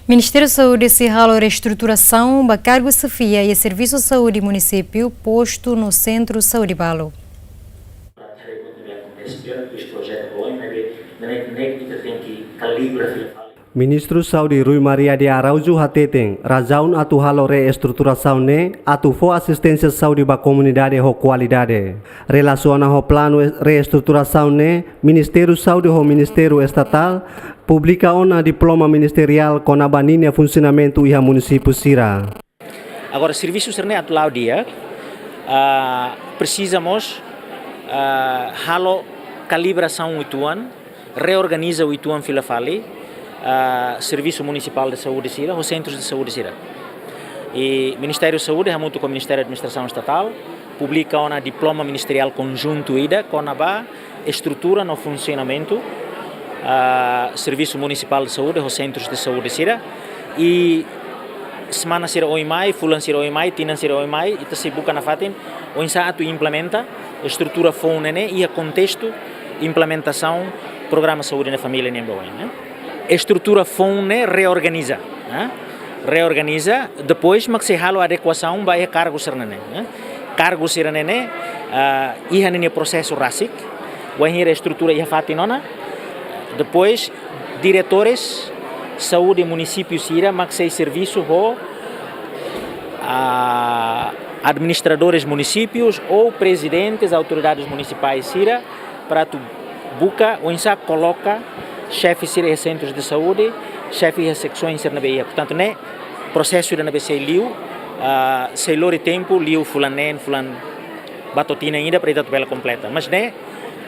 Ministério da Saúde se rala reestruturação da cargo Sofia e Serviço de Saúde Município posto no Centro Saúde Balo. Ministro Saudi Rui Maria de Araujo Hateteng, rajaun atu halo reestruturação ne, atu fo assistência saúde ba comunidade ho qualidade. Relaciona ho plano reestruturação ne, Ministério Saúde ho Ministério Estatal, publica ona diploma ministerial com a baninha funcionamento iha município Sira. Agora, serviço serne atu lau dia, precisamos halo calibração uituan, reorganiza uituan filafali, Serviço Municipal de Saúde Sira, os Centros de Saúde Sira. E Ministério da Saúde, junto com o Ministério da Administração Estatal, publica uma diploma ministerial conjunto ida com a estrutura no funcionamento Serviço Municipal de Saúde, os Centros de Saúde Sira. E semana sira oi mai, fulan sira oi mai, tinan sira oi mai, ita se buka na fatin, o insato implementa estrutura fonene e a contexto implementação programa saúde na família nem bem, né? Estrutura fone reorganiza, né? Reorganiza, depois mas se halo adequação vai a cargo sernene, né? Cargo sernene, iha nene processo RASIC, vai a estrutura iha fatinona, depois diretores saúde município Sira, mas se serviço ho administradores municípios ou presidentes autoridades municipais Sira para tu buca ou insa coloca chefe Sira e centros de saúde, chefe e secções Sira na BIA. Portanto, né, processo da NBC liu, se lori tempo liu fulanen, fulan batotina ainda para a tabela completa. Mas né,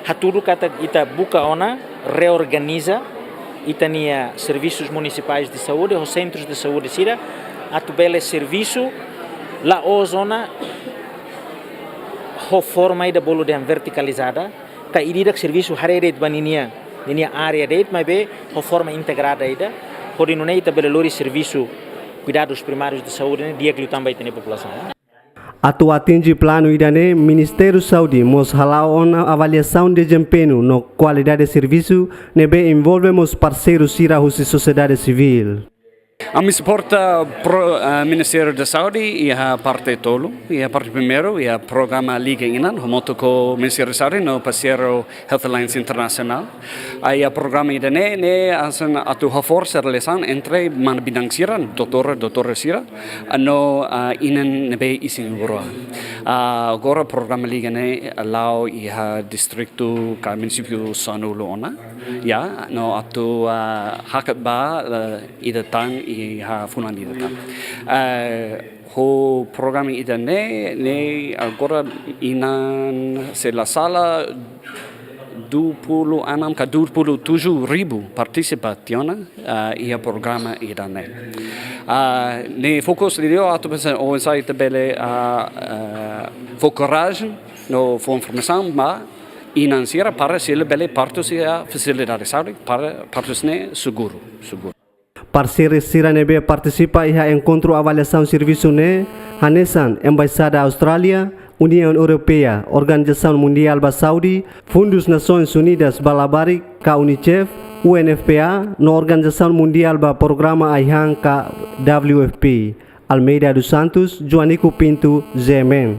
haturu kata ita buca ona reorganiza itania serviços municipais de saúde, os centros de saúde Sira, a tabela serviço lá o zona ho forma da bolo de verticalizada, ka irida serviço harere de baninia ninia área deit mas be ho forma integrada ida por inunei tabelori serviço cuidados primários de saúde né dia que também tem população. Atu atinge plano idane Ministério Saúde mos halau na avaliação de desempenho no qualidade de serviço nebe envolvemos parceiros Sira e sociedade civil. Kami suporta Ministério da Saúde e a parte tolo, e a parte primeiro, e a programa Liga Inan, homoto com o Ministério da Saúde no parceiro Health Alliance Internacional. Aí a programa idane ne asan atu força relação entre man bidang Sira, doutor Sira, no inan nebe ising goro. Agora programa Liga ne allow e a distrito ka município Sanulo ona, ya no atu hakat ba idatang i ha fulani data. Ho programa ida ne agora inan se la sala 26 ka 27,000 participazione ia programa ida ne. Ne fokus lidio atu pensa o site bele focoragem no for informação ma inansira para se bele partos ia facilidade saúde para partos ne seguro. Parceiros Sira nebe participa iha encontro avaliação serviço ne Hanesan, Embaixada Austrália, União Europeia, Organização Mundial ba Saudi, Fundos Nações Unidas Balabari, ka UNICEF, UNFPA, no Organização Mundial ba Programa Aihan ka WFP. Almeida dos Santos, Joanico Pinto, Zemen.